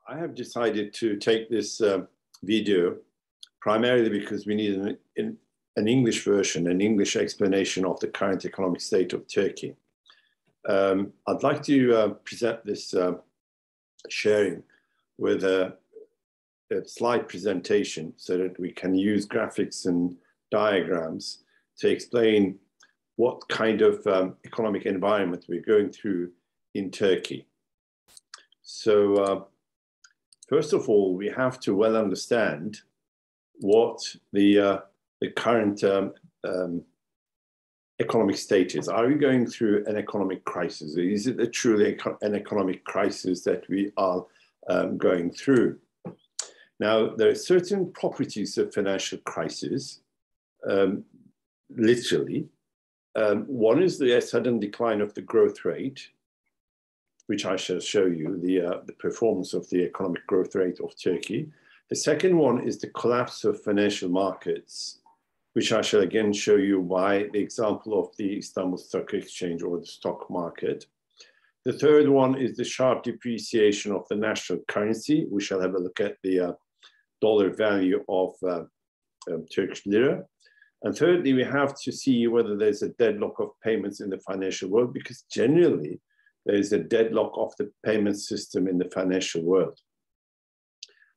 I have decided to take this video primarily because we need an English version, an English explanation of the current economic state of Turkey. I'd like to present this sharing with a slide presentation so that we can use graphics and diagrams to explain what kind of economic environment we're going through in Turkey. So first of all, we have to well understand what the current economic state is. Are we going through an economic crisis? Is it truly an economic crisis that we are going through? Now, there are certain properties of financial crisis, literally. One is the sudden decline of the growth rate, which I shall show you, the performance of the economic growth rate of Turkey. The second one is the collapse of financial markets, which I shall again show you by the example of the Istanbul Stock Exchange or the stock market. The third one is the sharp depreciation of the national currency. We shall have a look at the dollar value of Turkish lira. And thirdly, we have to see whether there's a deadlock of payments in the financial world, because generally there is a deadlock of the payment system in the financial world.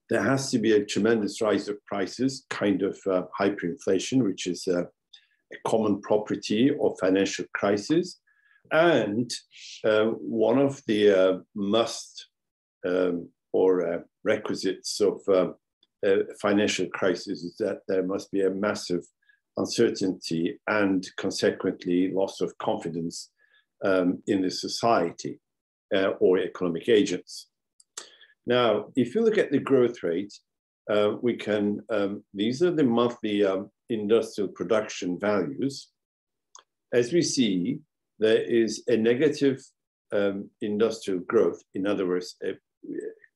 There has to be a tremendous rise of prices, kind of hyperinflation, which is a common property of financial crisis. And one of the must or requisites of financial crisis is that there must be a massive uncertainty and consequently loss of confidence in the society or economic agents. Now, if you look at the growth rate, we can, these are the monthly industrial production values. As we see, there is a negative industrial growth, in other words, a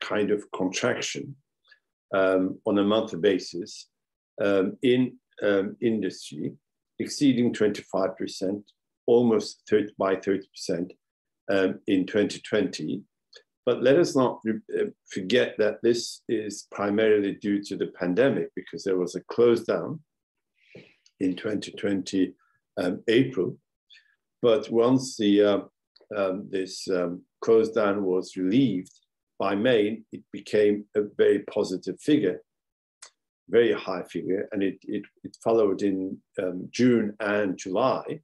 kind of contraction on a monthly basis in industry, exceeding 25%, almost by 30% in 2020. But let us not forget that this is primarily due to the pandemic, because there was a close down in 2020 April. But once the this close down was relieved by May, it became a very positive figure, very high figure, and it followed in June and July.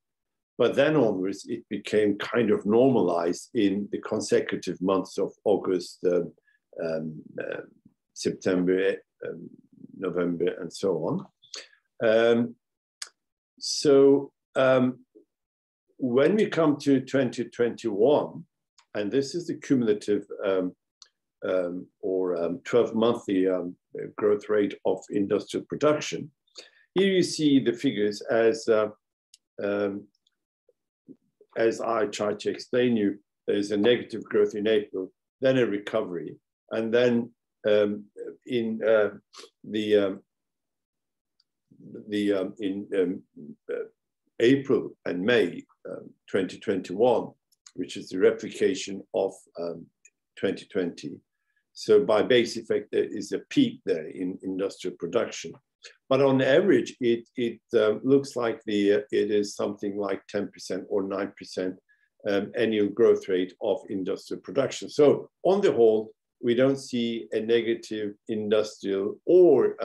But then onwards, it became kind of normalized in the consecutive months of August, September, November, and so on. When we come to 2021, and this is the cumulative or 12-monthly growth rate of industrial production, here you see the figures as I tried to explain you. There's a negative growth in April, then a recovery, and then in April and May 2021, which is the replication of 2020. So by base effect, there is a peak there in industrial production. But on average, it looks like it is something like 10% or 9% annual growth rate of industrial production. So on the whole, we don't see a negative industrial or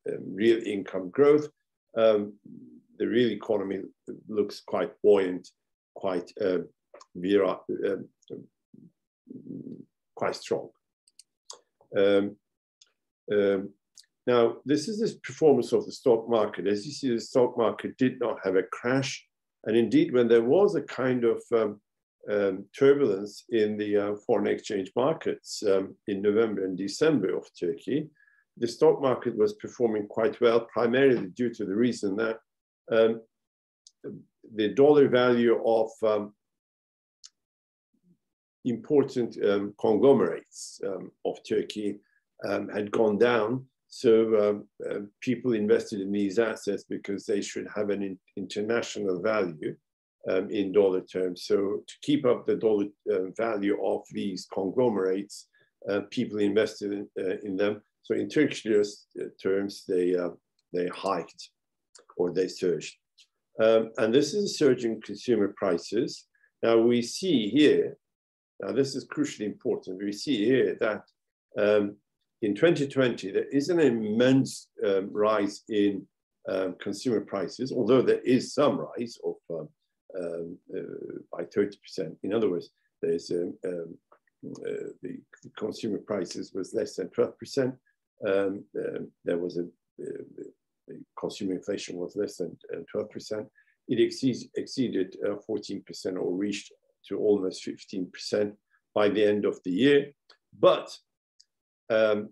real income growth. The real economy looks quite buoyant, quite strong. Now, this is the performance of the stock market. As you see, the stock market did not have a crash. And indeed, when there was a kind of turbulence in the foreign exchange markets in November and December of Turkey, the stock market was performing quite well, primarily due to the reason that the dollar value of important conglomerates of Turkey had gone down. So people invested in these assets because they should have an international value in dollar terms. So to keep up the dollar value of these conglomerates, people invested in them. So in Turkish lira terms, they hiked or they surged. And this is a surge in consumer prices. Now we see here, now this is crucially important, we see here that in 2020, there is an immense rise in consumer prices, although there is some rise of by 30%. In other words, there's the consumer prices was less than 12%. There was the consumer inflation was less than 12%. It exceeded 14% or reached to almost 15% by the end of the year. But throughout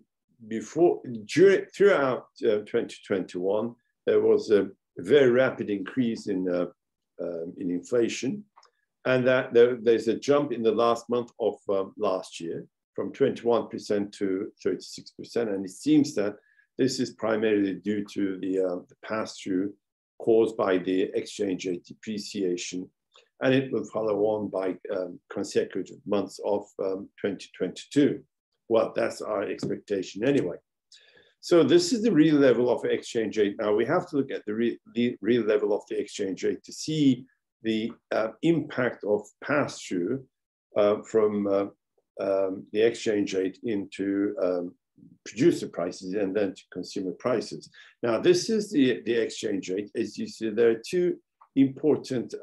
2021, there was a very rapid increase in inflation, and that there's a jump in the last month of last year from 21% to 36%, and it seems that this is primarily due to the pass-through caused by the exchange rate depreciation, and it will follow on by consecutive months of 2022. Well, that's our expectation anyway. So this is the real level of exchange rate. Now we have to look at the real level of the exchange rate to see the impact of pass-through from the exchange rate into producer prices and then to consumer prices. Now this is the exchange rate. As you see, there are two important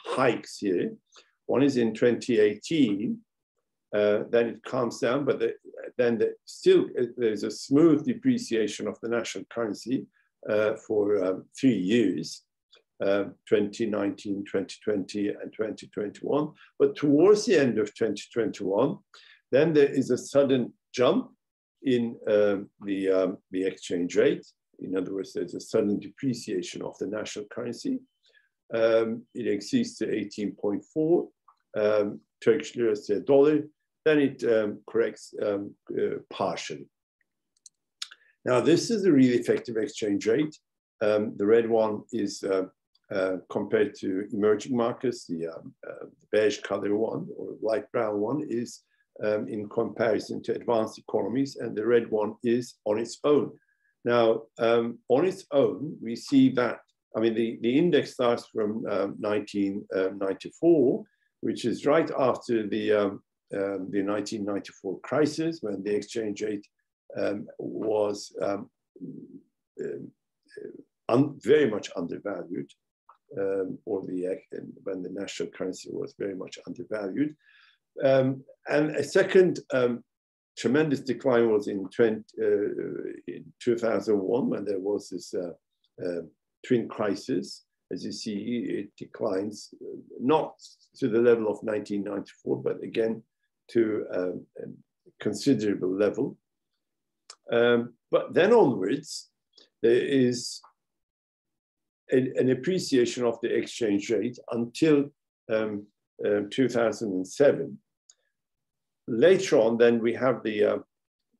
hikes here. One is in 2018, then it calms down, but then still there's a smooth depreciation of the national currency for 3 years, 2019, 2020, and 2021. But towards the end of 2021, then there is a sudden jump in the exchange rate. In other words, there's a sudden depreciation of the national currency. It exceeds to 18.4 Turkish lira to a dollar. Then it corrects partially. Now, this is a really effective exchange rate. The red one is compared to emerging markets. The beige color one or light brown one is in comparison to advanced economies, and the red one is on its own. Now, on its own, we see that, I mean, the index starts from 1994, which is right after the 1994 crisis, when the exchange rate was very much undervalued, or when the national currency was very much undervalued. And a second tremendous decline was in 2001, when there was this twin crisis. As you see, it declines not to the level of 1994, but again to a considerable level. But then onwards, there is an appreciation of the exchange rate until 2007. Later on, then we have the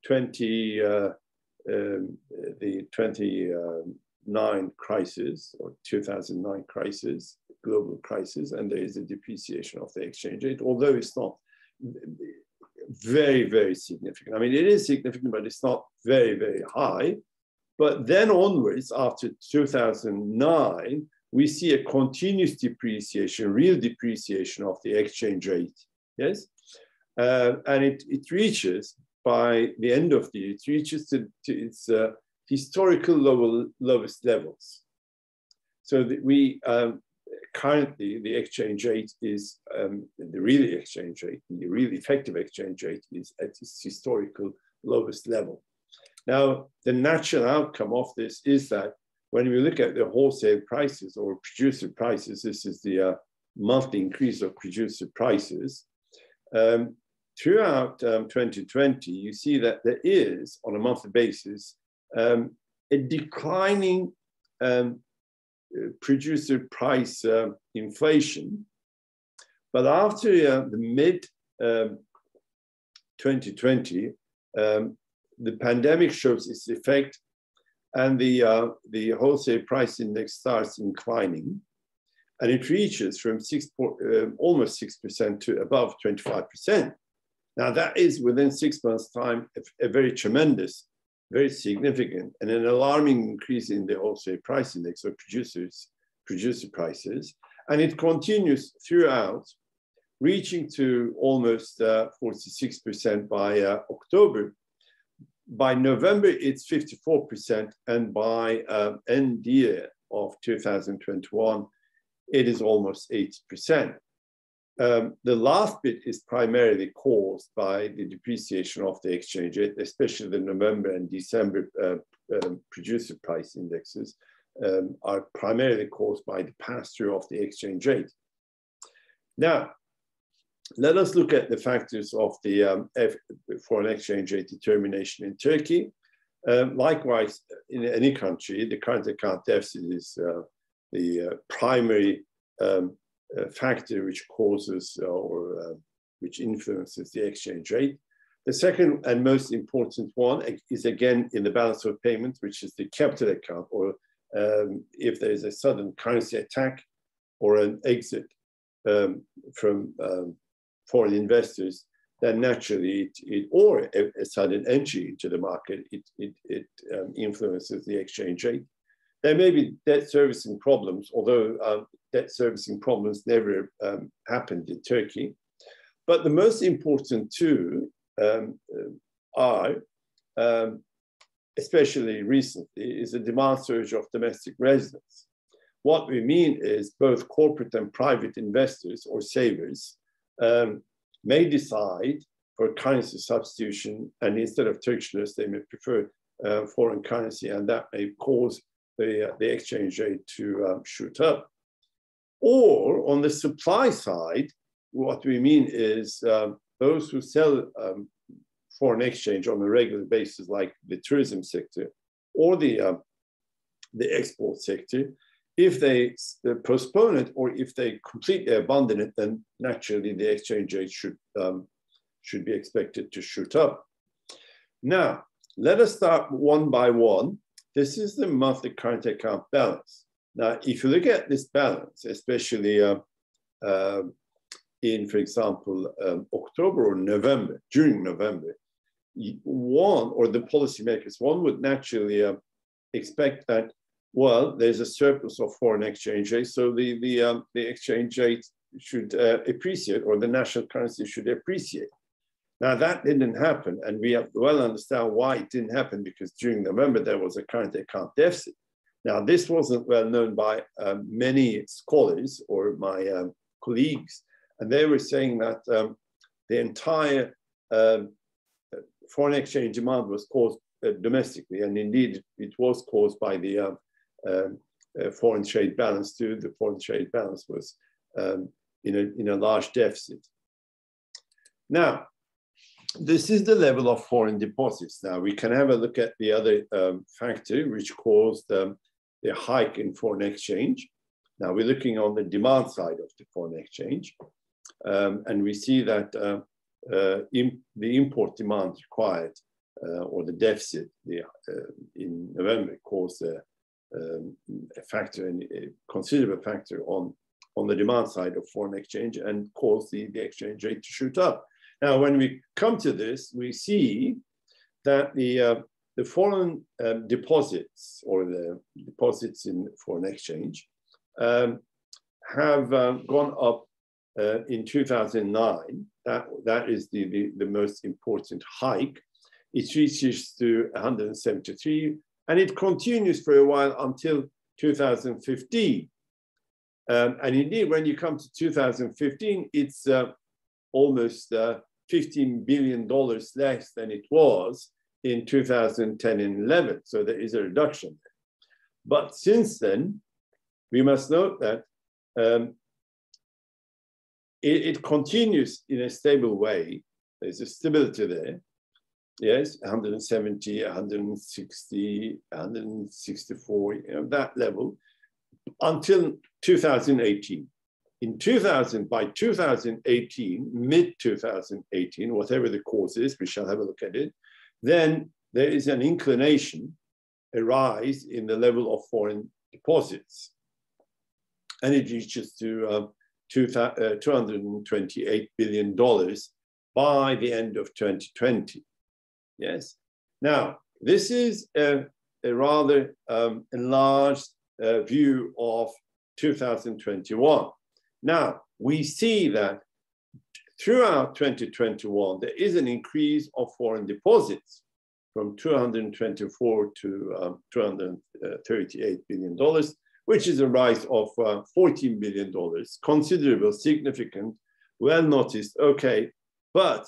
2009 crisis, or 2009 crisis, global crisis, and there is a depreciation of the exchange rate, although it's not very, very significant. I mean, it is significant, but it's not very, very high. But then onwards, after 2009, we see a continuous depreciation, real depreciation of the exchange rate, yes? And it reaches, by the end of the year, it reaches to its historical lowest levels. So that we currently, the exchange rate is, the real exchange rate, the real effective exchange rate is at its historical lowest level. Now, the natural outcome of this is that when we look at the wholesale prices or producer prices, this is the monthly increase of producer prices. Throughout 2020, you see that there is, on a monthly basis, a declining producer price inflation. But after the mid-2020, the pandemic shows its effect, and the wholesale price index starts inclining, and it reaches from almost 6% to above 25%. Now that is within 6 months' time, a very tremendous, very significant and an alarming increase in the wholesale price index of producer prices. And it continues throughout, reaching to almost 46% by October. By November, it's 54%, and by end year of 2021, it is almost 80%. The last bit is primarily caused by the depreciation of the exchange rate, especially the November and December producer price indexes are primarily caused by the pass-through of the exchange rate. Now, let us look at the factors of the foreign exchange rate determination in Turkey. Likewise, in any country, the current account deficit is the primary factor which causes or which influences the exchange rate. The second and most important one is again in the balance of payments, which is the capital account, or if there is a sudden currency attack or an exit from foreign investors, then naturally or a sudden entry into the market, it influences the exchange rate. There may be debt servicing problems, although debt servicing problems never happened in Turkey. But the most important two are, especially recently, is a demand surge of domestic residents. What we mean is both corporate and private investors or savers may decide for currency substitution, and instead of Turkish liras, they may prefer foreign currency, and that may cause the exchange rate to shoot up. Or on the supply side, what we mean is those who sell foreign exchange on a regular basis, like the tourism sector or the export sector, if they postpone it or if they completely abandon it, then naturally the exchange rate should be expected to shoot up. Now, let us start one by one. This is the monthly current account balance. Now, if you look at this balance, especially in, for example, October or November, during November, one or the policymakers, one would naturally expect that, well, there's a surplus of foreign exchange rate, so the exchange rate should appreciate, or the national currency should appreciate. Now, that didn't happen, and we well understand why it didn't happen, because during November, there was a current account deficit. Now, this wasn't well known by many scholars or my colleagues, and they were saying that the entire foreign exchange demand was caused domestically, and indeed, it was caused by the foreign trade balance too. The foreign trade balance was in a large deficit. Now, this is the level of foreign deposits. Now, we can have a look at the other factor which caused the hike in foreign exchange. Now, we're looking on the demand side of the foreign exchange, and we see that the import demand required, or the deficit in November caused a factor, a considerable factor on the demand side of foreign exchange, and caused the exchange rate to shoot up. Now, when we come to this, we see that the foreign deposits, or the deposits in foreign exchange, have gone up in 2009. That is the most important hike. It reaches to 173, and it continues for a while until 2015. And indeed, when you come to 2015, it's almost $15 billion less than it was in 2010 and 11. So there is a reduction there. But since then, we must note that it continues in a stable way. There's a stability there. Yes, 170, 160, 164, that level, until 2018. By 2018, mid-2018, whatever the cause is, we shall have a look at it, then there is an inclination, a rise in the level of foreign deposits. And it reaches to $228 billion by the end of 2020. Yes. Now, this is a rather enlarged view of 2021. Now, we see that throughout 2021, there is an increase of foreign deposits from 224 to $238 billion, which is a rise of $14 billion, considerable, significant, well noticed, okay. But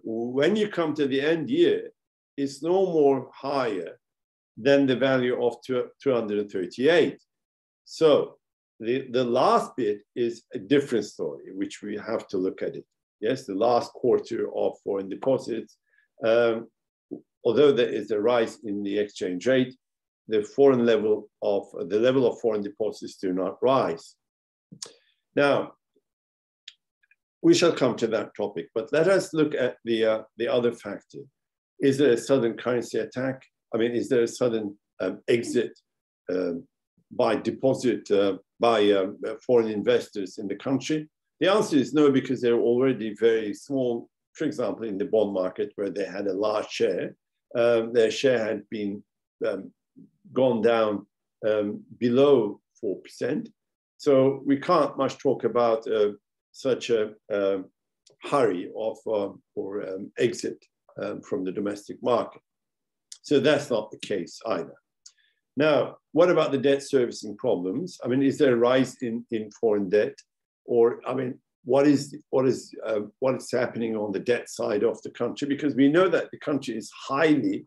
when you come to the end year, it's no more higher than the value of 238. So the last bit is a different story, which we have to look at it. Yes, the last quarter of foreign deposits, although there is a rise in the exchange rate, the level of foreign deposits do not rise. Now, we shall come to that topic, but let us look at the other factor. Is there a sudden currency attack? I mean, is there a sudden exit by foreign investors in the country? The answer is no, because they're already very small. For example, in the bond market, where they had a large share, their share had been gone down below 4%. So we can't much talk about such a hurry of or exit from the domestic market. So that's not the case either. Now, what about the debt servicing problems? I mean, is there a rise in foreign debt? Or, I mean, what is happening on the debt side of the country? Because we know that the country is highly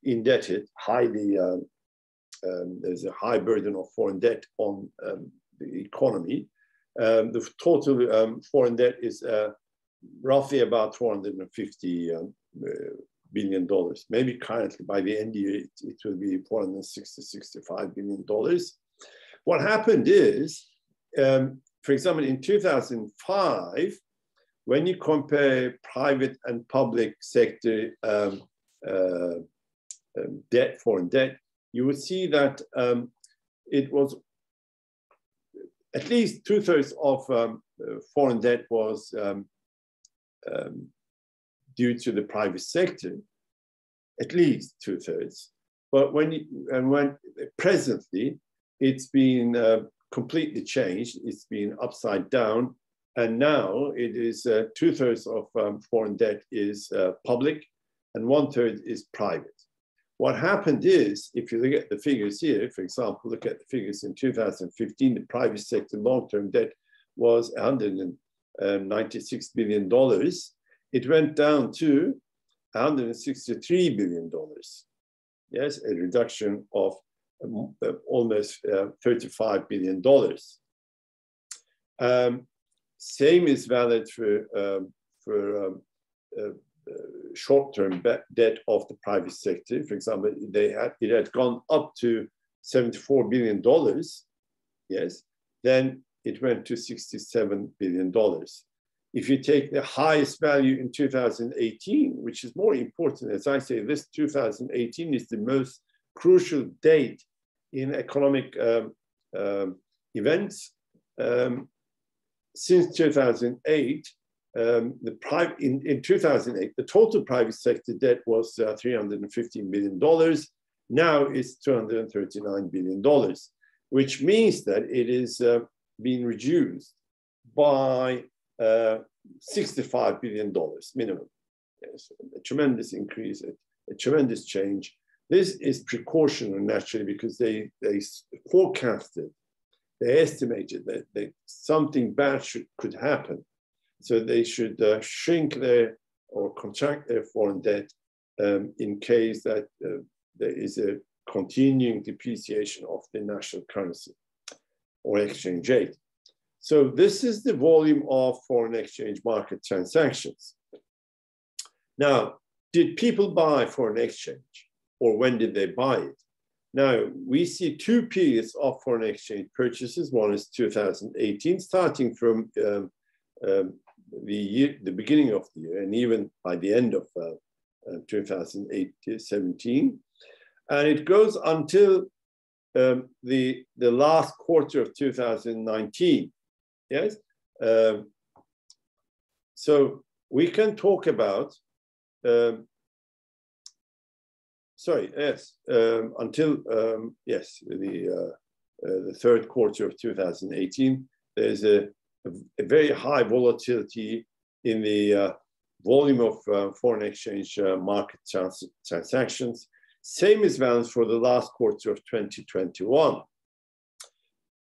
indebted, there's a high burden of foreign debt on the economy. The total foreign debt is roughly about $450 billion. Maybe currently by the end of the year, it will be $465 billion. What happened is, for example, in 2005, when you compare private and public sector debt, foreign debt, you would see that it was at least 2/3 of foreign debt was due to the private sector, at least 2/3. But when presently, it's been completely changed. It's been upside down, and now it is 2/3 of foreign debt is public, and 1/3 is private. What happened is, if you look at the figures here, for example, look at the figures in 2015, the private sector long-term debt was $196 billion. It went down to $163 billion. Yes, a reduction of almost $35 billion. Same is valid for short-term debt of the private sector. For example, it had gone up to $74 billion. Yes, then it went to $67 billion. If you take the highest value in 2018, which is more important, as I say, this 2018 is the most crucial date in economic events. Since 2008, in 2008, the total private sector debt was $315 billion. Now it's $239 billion, which means that it is being reduced by $65 billion minimum. Yes, a tremendous increase, a tremendous change. This is precautionary, naturally, because they forecasted, they estimated that something bad could happen. So they should shrink or contract their foreign debt in case that there is a continuing depreciation of the national currency or exchange rate. So this is the volume of foreign exchange market transactions. Now, did people buy foreign exchange, or when did they buy it? Now, we see two periods of foreign exchange purchases. One is 2018, starting from the beginning of the year, and even by the end of 2017. And it goes until the last quarter of 2019. Yes, So we can talk about, until, the third quarter of 2018, there's a very high volatility in the volume of foreign exchange market transactions. Same is valid for the last quarter of 2021.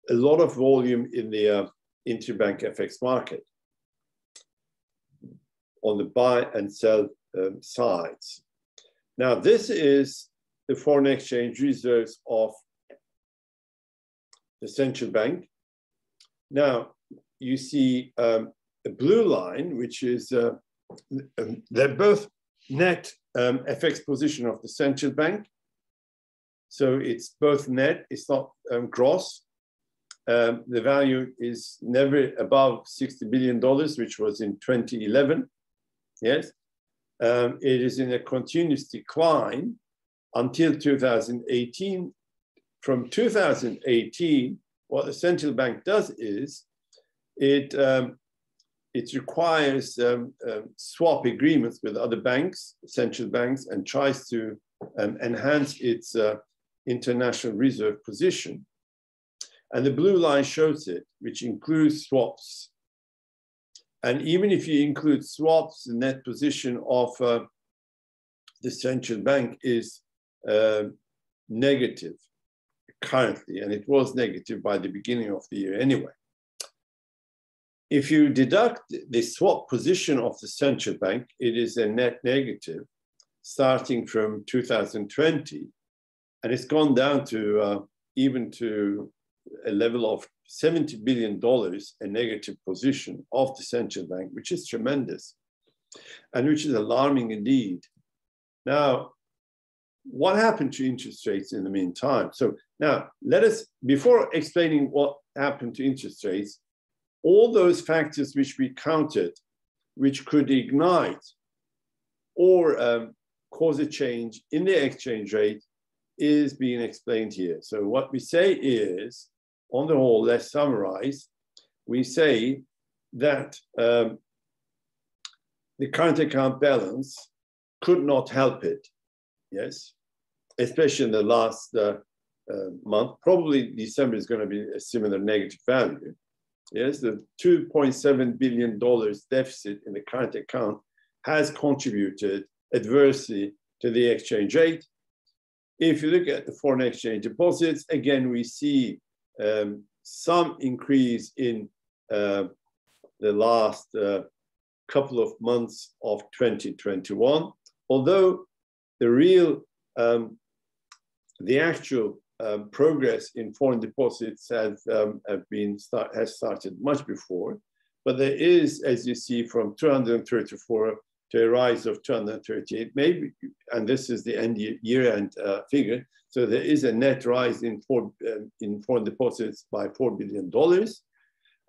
A lot of volume in the interbank FX market on the buy and sell sides. Now, this is the foreign exchange reserves of the central bank. Now, you see a blue line, which is, they're both net FX position of the central bank. So it's both net, it's not gross. The value is never above $60 billion, which was in 2011. Yes, it is in a continuous decline until 2018. From 2018, what the central bank does is it requires swap agreements with other banks, central banks, and tries to enhance its international reserve position. And the blue line shows it, which includes swaps. And even if you include swaps, the net position of the central bank is negative currently, and it was negative by the beginning of the year anyway. If you deduct the swap position of the central bank, it is a net negative starting from 2020, and it's gone down to even to a level of $70 billion, a negative position of the central bank, which is tremendous and which is alarming indeed. Now, what happened to interest rates in the meantime? So now let us, before explaining what happened to interest rates, all those factors which we counted, which could ignite or cause a change in the exchange rate, is being explained here. So what we say is, on the whole, let's summarize. We say that the current account balance could not help it, yes, especially in the last month. Probably December is going to be a similar negative value. Yes, the $2.7 billion deficit in the current account has contributed adversely to the exchange rate. If you look at the foreign exchange deposits, again, we see some increase in the last couple of months of 2021, although the real, the actual progress in foreign deposits has started much before, but there is, as you see, from 234 to a rise of 238, maybe, and this is the year-end figure. So there is a net rise in foreign deposits by $4 billion.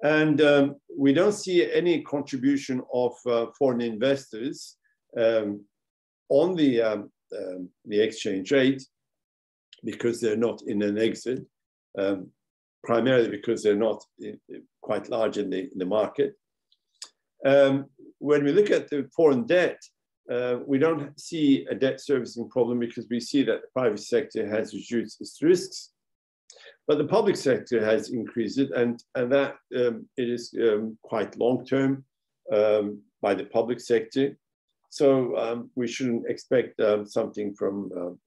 And we don't see any contribution of foreign investors on the exchange rate because they're not in an exit, primarily because they're not quite large in the market. When we look at the foreign debt, we don't see a debt servicing problem because we see that the private sector has reduced its risks, but the public sector has increased it, and that it is quite long-term by the public sector. So we shouldn't expect something from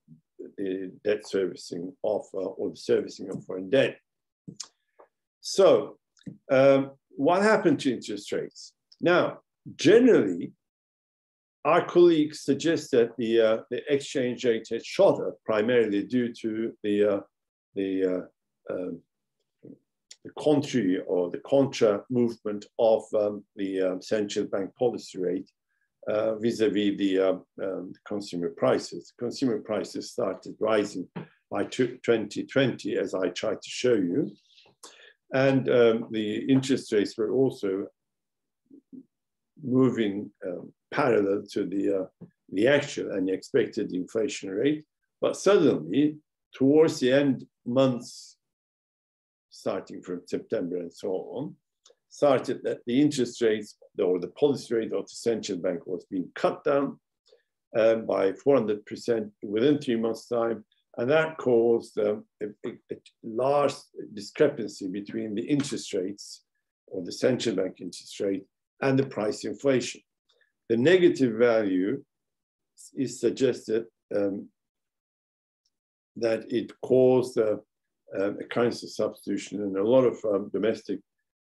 the debt servicing of, or the servicing of foreign debt. So what happened to interest rates? Now, generally, our colleagues suggest that the exchange rate has shot up primarily due to the contrary or the contra movement of the central bank policy rate vis-a-vis the consumer prices. Consumer prices started rising by 2020, as I tried to show you. And the interest rates were also moving parallel to the actual and expected inflation rate. But suddenly, towards the end months, starting from September and so on, started that the interest rates or the policy rate of the central bank was being cut down by 400% within 3 months' time. And that caused a large discrepancy between the interest rates or the central bank interest rate and the price inflation. The negative value is suggested that it caused a currency substitution, and a lot of domestic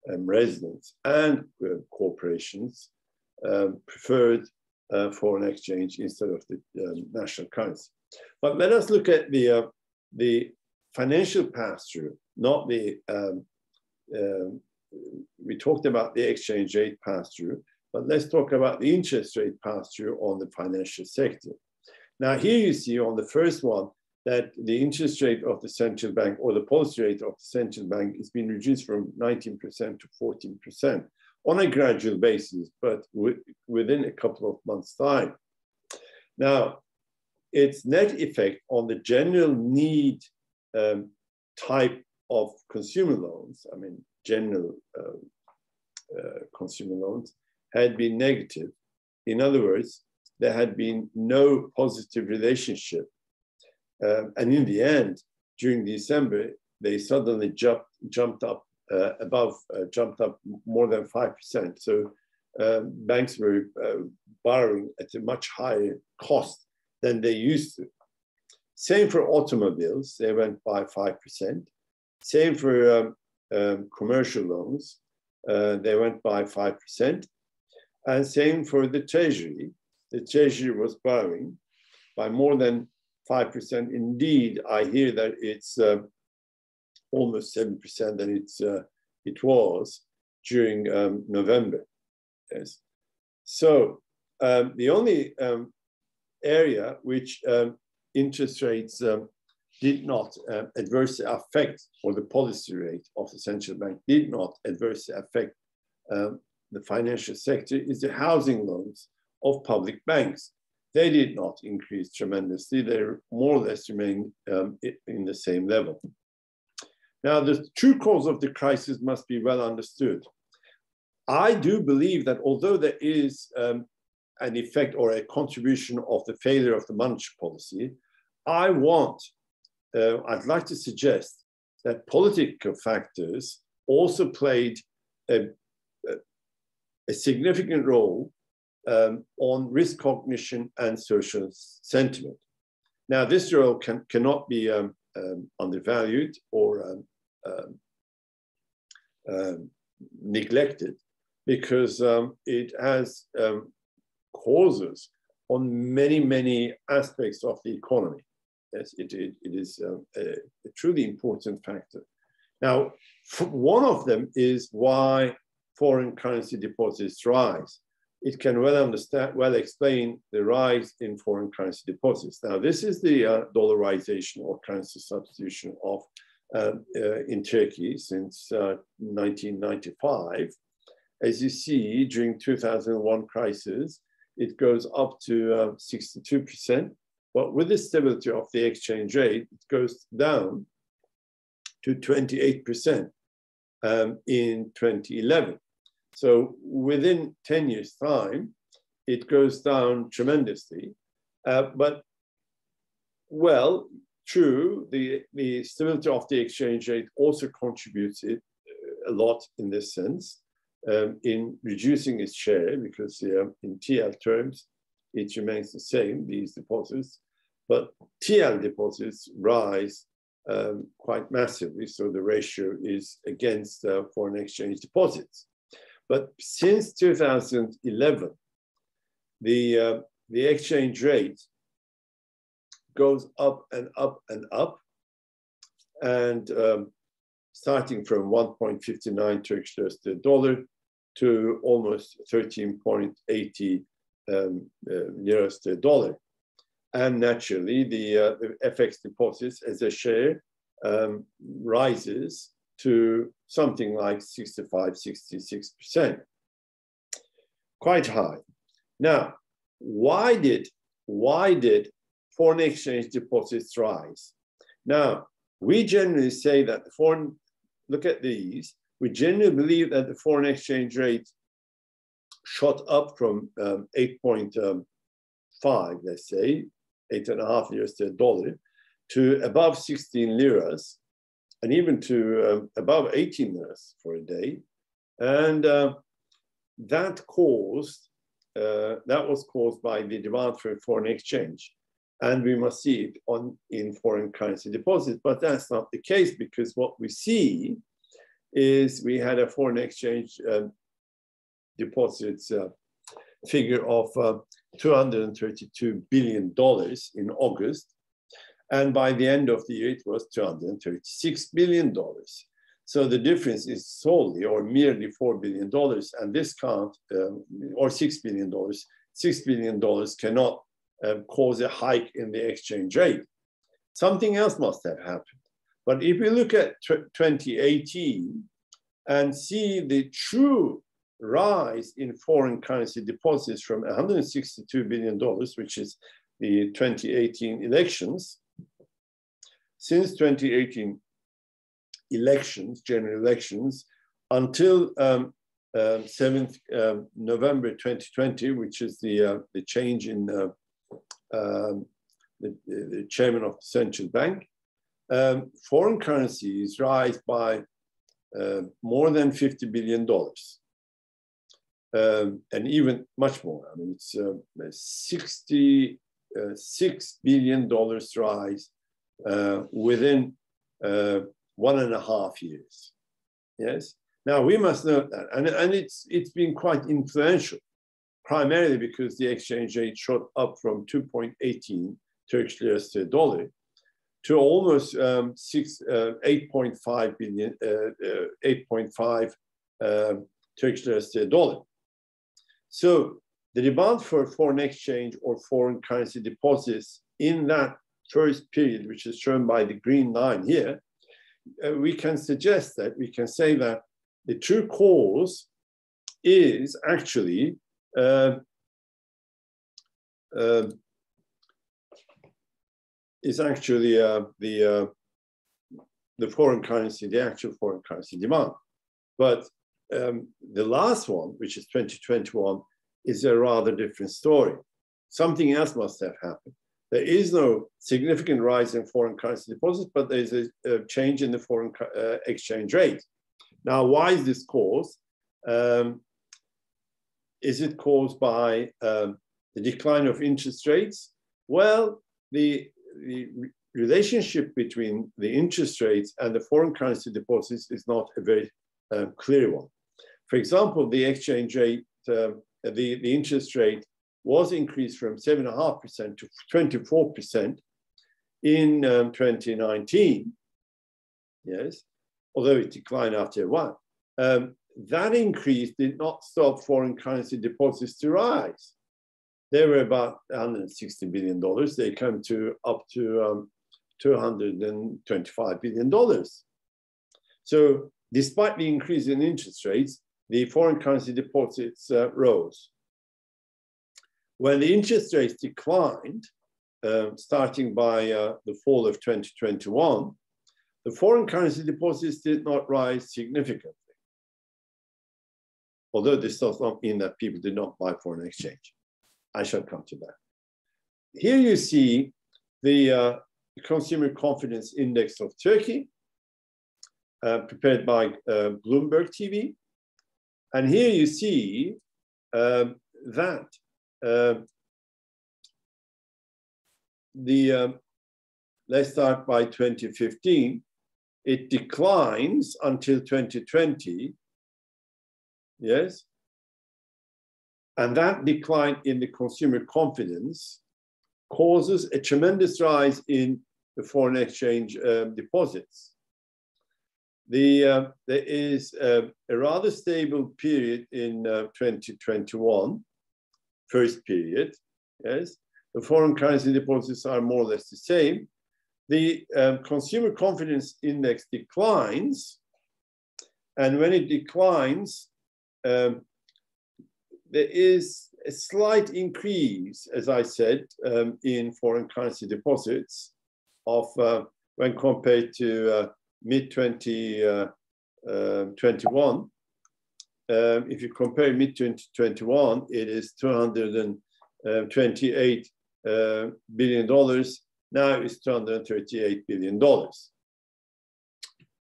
residents and corporations preferred foreign exchange instead of the national currency. But let us look at the financial pass-through, not the, we talked about the exchange rate pass-through, but let's talk about the interest rate pass-through on the financial sector. Now here you see on the first one that the interest rate of the central bank or the policy rate of the central bank is being reduced from 19% to 14% on a gradual basis, but within a couple of months' time. Now, its net effect on the general need type of consumer loans, I mean, general consumer loans, had been negative. In other words, there had been no positive relationship. And in the end, during December, they suddenly jumped up more than 5%. So banks were borrowing at a much higher cost than they used to. Same for automobiles, they went by 5%. Same for commercial loans, they went by 5%. And same for the Treasury. The Treasury was borrowing by more than 5%. Indeed, I hear that it's almost 7% than it was during November. Yes. So the only area which interest rates did not adversely affect, or the policy rate of the central bank did not adversely affect the financial sector, is the housing loans of public banks. They did not increase tremendously. They more or less remained in the same level. Now, the true cause of the crisis must be well understood. I do believe that although there is an effect or a contribution of the failure of the monetary policy, I'd like to suggest that political factors also played a significant role on risk cognition and social sentiment. Now, this role cannot be undervalued or neglected, because it has causes on many aspects of the economy. Yes, it is a truly important factor. Now, one of them is why foreign currency deposits rise. It can well explain the rise in foreign currency deposits. Now, this is the dollarization or currency substitution of in Turkey since 1995. As you see, during 2001 crisis, it goes up to 62%, but with the stability of the exchange rate, it goes down to 28% in 2011. So within 10 years' time, it goes down tremendously. But, well, true, the stability of the exchange rate also contributes a lot in this sense, in reducing its share, because in TL terms, it remains the same, these deposits, but TL deposits rise quite massively, so the ratio is against foreign exchange deposits. But since 2011, the exchange rate goes up and up and up, and starting from 1.59 Turkish lira to the dollar to almost 13.80 liras to the dollar. And naturally, the FX deposits as a share rises to something like 65–66%. Quite high. Now, why did foreign exchange deposits rise? Now, we generally say that look at these, we generally believe that the foreign exchange rate shot up from 8.5, let's say, 8.5 liras to a dollar, to above 16 liras, and even to above 18 liras for a day. And that was caused by the demand for foreign exchange. And we must see it in foreign currency deposits, but that's not the case, because what we see is we had a foreign exchange deposits figure of $232 billion in August. And by the end of the year, it was $236 billion. So the difference is solely or merely $4 billion. And this can't, or $6 billion, $6 billion cannot cause a hike in the exchange rate. Something else must have happened. But if we look at 2018 and see the true rise in foreign currency deposits from $162 billion, which is the 2018 elections, since 2018 elections, general elections, until 7th November 2020, which is the change in the chairman of the central bank, foreign currencies rise by more than $50 billion. And even much more. I mean, it's $66 billion rise within 1.5 years. Yes. Now we must note that, and it's been quite influential, primarily because the exchange rate shot up from 2.18 Turkish liras to a dollar to almost 8.5 billion, 8.5 Turkish liras to a dollar. So the demand for foreign exchange or foreign currency deposits in that first period, which is shown by the green line here, we can suggest that, we can say that the true cause is actually the foreign currency, the actual foreign currency demand. But the last one, which is 2021, is a rather different story. Something else must have happened. There is no significant rise in foreign currency deposits, but there's a change in the foreign exchange rate. Now, why is this caused? Is it caused by the decline of interest rates? Well, the relationship between the interest rates and the foreign currency deposits is not a very clear one. For example, the exchange rate, the interest rate was increased from 7.5% to 24% in 2019, yes, although it declined after a while. That increase did not stop foreign currency deposits to rise. They were about $160 billion. They came to up to $225 billion. So despite the increase in interest rates, the foreign currency deposits rose. When the interest rates declined, starting by the fall of 2021, the foreign currency deposits did not rise significantly. Although this does not mean that people did not buy foreign exchange. I shall come to that. Here you see the Consumer Confidence Index of Turkey, prepared by Bloomberg TV. And here you see that let's start by 2015. It declines until 2020, yes? And that decline in the consumer confidence causes a tremendous rise in the foreign exchange deposits. There is a rather stable period in 2021, first period, yes? The foreign currency deposits are more or less the same. The consumer confidence index declines, and when it declines, there is a slight increase, as I said, in foreign currency deposits of when compared to mid-2019 21. If you compare mid-2021, it is $228 billion. Now it's $238 billion.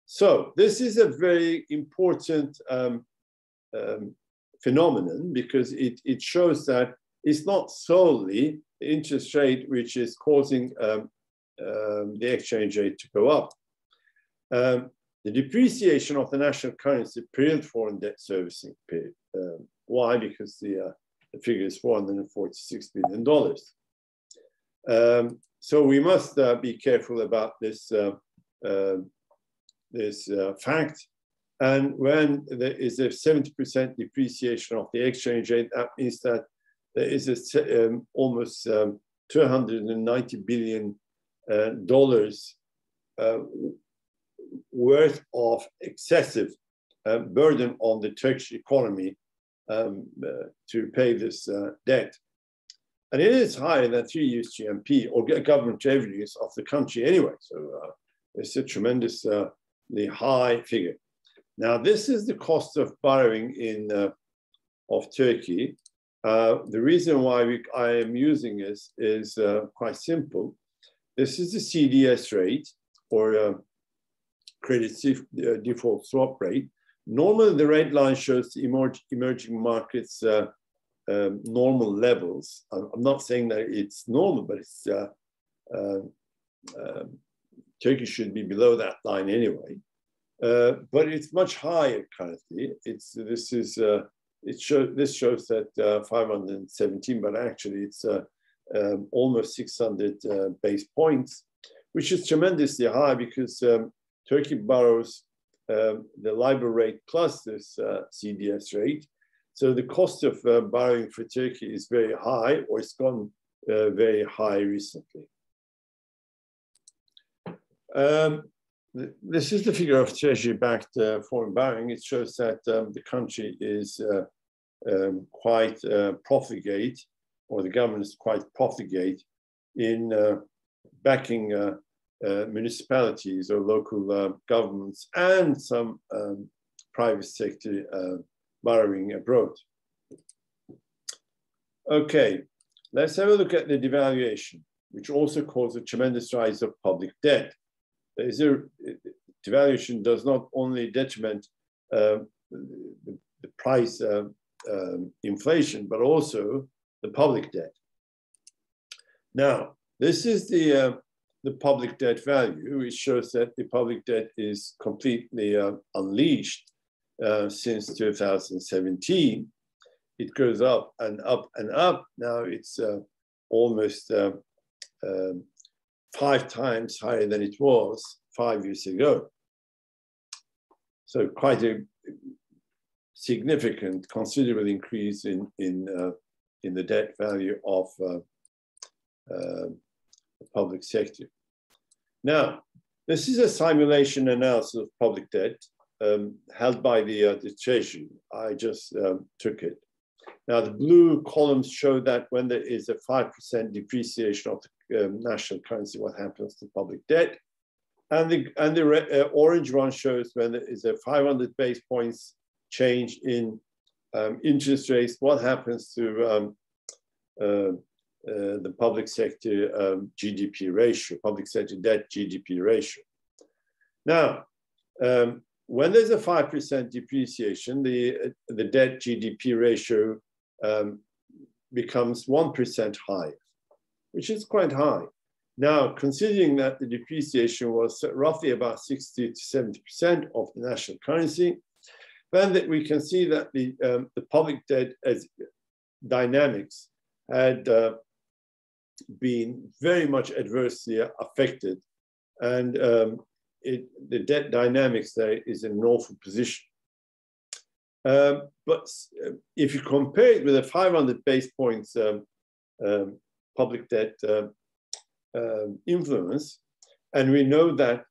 So this is a very important phenomenon because it shows that it's not solely the interest rate which is causing the exchange rate to go up. The depreciation of the national currency period foreign debt servicing period. Why? Because the figure is $446 billion. So we must be careful about this, fact. And when there is a 70% depreciation of the exchange rate, that means that there is almost $290 billion worth of excessive burden on the Turkish economy to pay this debt. And it is higher than 3 years GNP or government revenues of the country anyway. So it's a tremendously high figure. Now, this is the cost of borrowing of Turkey. The reason why I am using this is quite simple. This is the CDS rate, or credit default swap rate. Normally, the red line shows the emerging markets' normal levels. I'm not saying that it's normal, but it's Turkey should be below that line anyway. But it's much higher currently. This shows that 517, but actually it's almost 600 base points, which is tremendously high because Turkey borrows the LIBOR rate plus this CDS rate. So the cost of borrowing for Turkey is very high, or it's gone very high recently. This is the figure of treasury-backed foreign borrowing. It shows that the country is quite profligate, or the government is quite profligate in backing municipalities or local governments and some private sector borrowing abroad. Okay, let's have a look at the devaluation, which also caused a tremendous rise of public debt. Devaluation does not only detriment the price inflation, but also the public debt. Now, this is the public debt value, which shows that the public debt is completely unleashed since 2017. It goes up and up and up. Now it's almost 5 times higher than it was 5 years ago. So quite a significant, considerable increase in the debt value of the public sector. Now, this is a simulation analysis of public debt held by the Treasury. I just took it. Now, the blue columns show that when there is a 5% depreciation of the national currency, what happens to public debt. And the orange one shows when there is a 500 base points change in interest rates, what happens to the public sector GDP ratio, public sector debt GDP ratio. Now, when there's a 5% depreciation, the debt GDP ratio becomes 1% higher, which is quite high. Now, considering that the depreciation was roughly about 60 to 70% of the national currency, then we can see that the public debt as dynamics had been very much adversely affected, and the debt dynamics there is in an awful position. But if you compare it with a 500 base points public debt influence, and we know that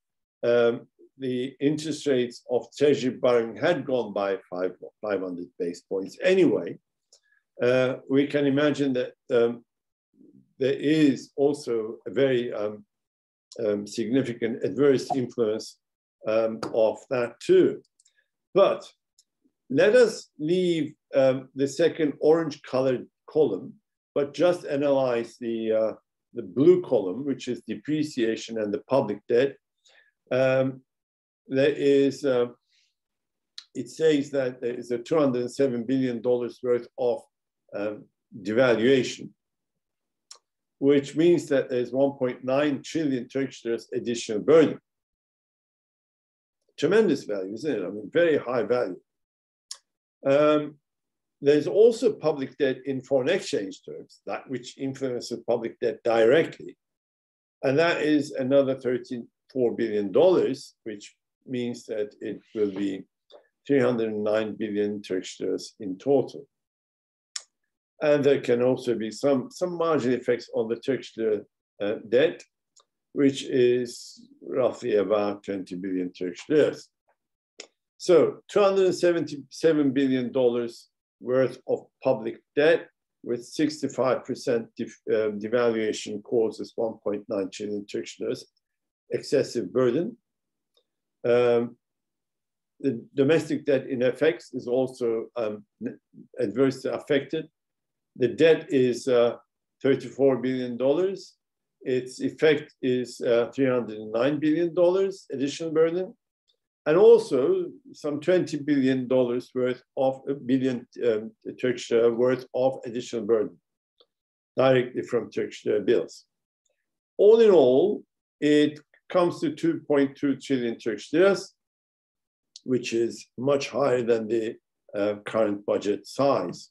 the interest rates of treasury borrowing had gone by 500 base points anyway, we can imagine that there is also a very significant adverse influence of that too. But let us leave the second orange-colored column, but just analyze the blue column, which is depreciation and the public debt. There is, it says that there is a $207 billion worth of devaluation, which means that there's 1.9 trillion Turkish liras additional burden. Tremendous value, isn't it? I mean, very high value. There's also public debt in foreign exchange terms, that which influences public debt directly. And that is another $34 billion, which means that it will be 309 billion Turkish liras in total. And there can also be some marginal effects on the Turkish lira debt, which is roughly about 20 billion Turkish liras. So $277 billion worth of public debt with 65% devaluation causes 1.9 trillion Turkish liras excessive burden. The domestic debt in FX is also adversely affected. The debt is $34 billion. Its effect is $309 billion additional burden. And also some $20 billion worth of Turkish worth of additional burden directly from Turkish bills. All in all, it comes to 2.2 trillion Turkish liras, which is much higher than the current budget size.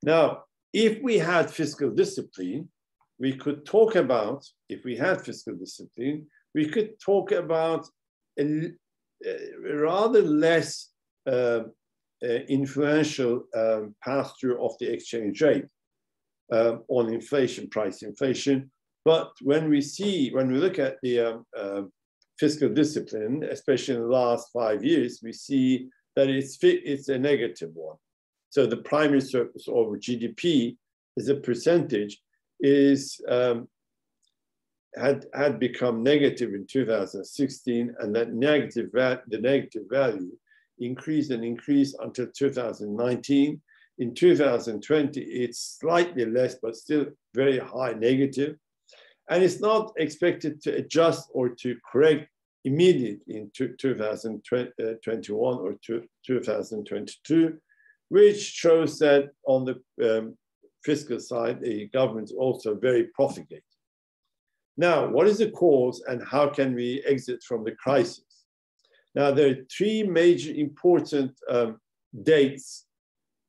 Now, if we had fiscal discipline, we could talk about, a rather less influential pass-through of the exchange rate on inflation, price inflation. But when we look at the fiscal discipline, especially in the last 5 years, we see that it's a negative one. So the primary surplus over GDP as a percentage had become negative in 2016, and that the negative value increased until 2019. In 2020, it's slightly less, but still very high negative. And it's not expected to adjust or to correct immediately in 2021 or 2022, which shows that on the fiscal side, the government is also very profligate. Now, what is the cause and how can we exit from the crisis? Now, there are three major important dates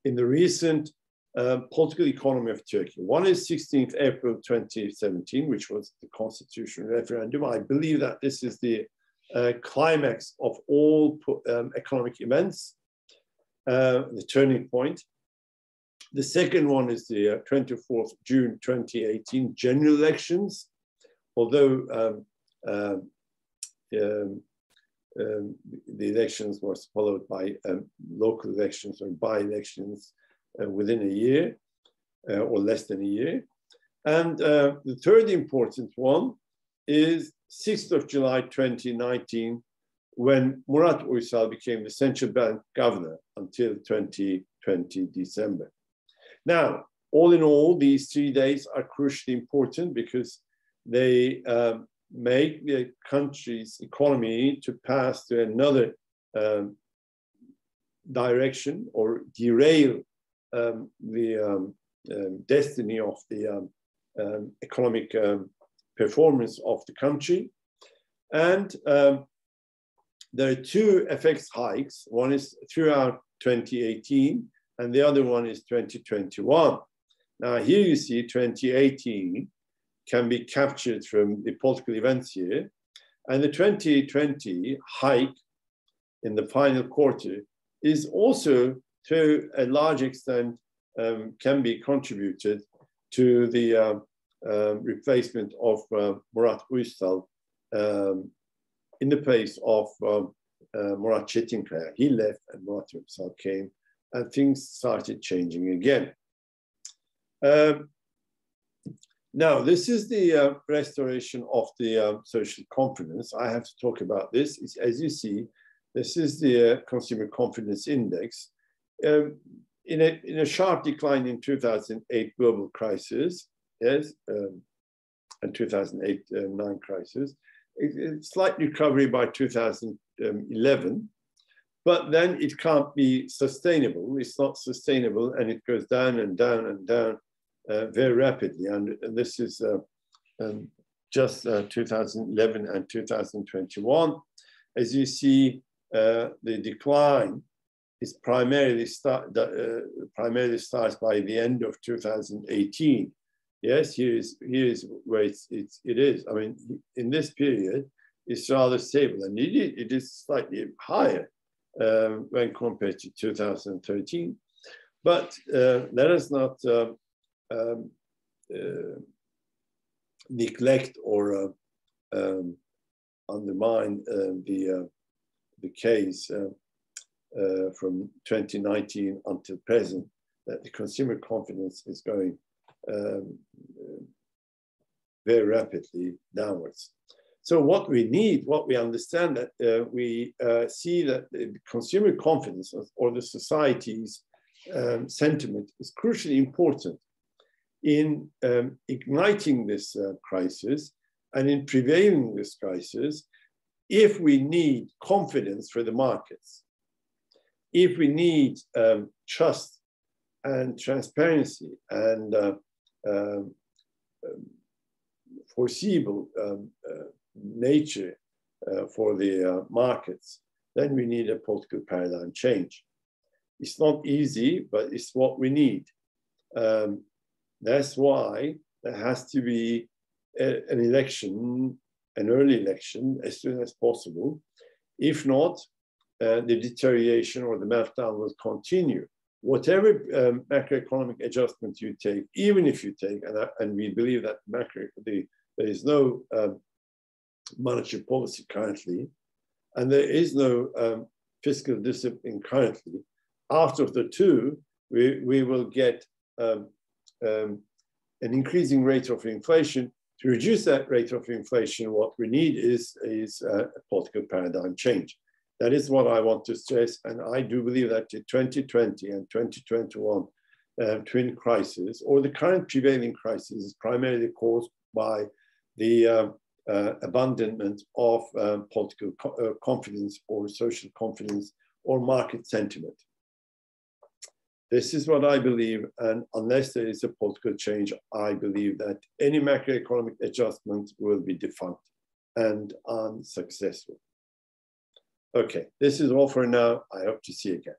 in the recent political economy of Turkey. One is 16th April 2017, which was the constitutional referendum. I believe that this is the climax of all economic events, the turning point. The second one is the 24th June 2018 general elections, although the elections were followed by local elections or by-elections within a year or less than a year. And the third important one is 6th of July 2019, when Murat Uysal became the central bank governor until 2020 December. Now, all in all, these 3 days are crucially important because they make the country's economy to pass to another direction or derail the destiny of the economic performance of the country. And there are 2 FX hikes. One is throughout 2018, and the other one is 2021. Now, here you see 2018 can be captured from the political events here. And the 2020 hike in the final quarter is also, to a large extent, can be contributed to the replacement of Murat Uysal in the place of Murat Çetinkaya. He left and Murat Uysal came, and things started changing again. Now, this is the restoration of the social confidence. I have to talk about this. As you see, This is the consumer confidence index. In a sharp decline in 2008 global crisis, yes, and 2008-9 crisis, slight recovery by 2011, but then it can't be sustainable. It's not sustainable, and it goes down and down and down very rapidly. And this is just 2011 and 2021. As you see, the decline is primarily starts by the end of 2018. Yes, here is where it is. I mean, in this period, it's rather stable, and it is slightly higher when compared to 2013. But let us not neglect or undermine the case from 2019 until present, that the consumer confidence is going very rapidly downwards. So what we need, what we understand, that we see that the consumer confidence or the society's sentiment is crucially important in igniting this crisis and in prevailing this crisis. If we need confidence for the markets, if we need trust and transparency and foreseeable nature for the markets, then we need a political paradigm change. It's not easy, but it's what we need. That's why there has to be an election, an early election, as soon as possible. If not, the deterioration or the meltdown will continue. Whatever macroeconomic adjustment you take, even if you take, and we believe that there is no monetary policy currently, and there is no fiscal discipline currently, after the two, we will get an increasing rate of inflation. To reduce that rate of inflation, what we need is a political paradigm change. That is what I want to stress, and I do believe that the 2020 and 2021 twin crisis, or the current prevailing crisis, is primarily caused by the abandonment of political confidence or social confidence or market sentiment. This is what I believe, and unless there is a political change, I believe that any macroeconomic adjustment will be defunct and unsuccessful. Okay, this is all for now. I hope to see you again.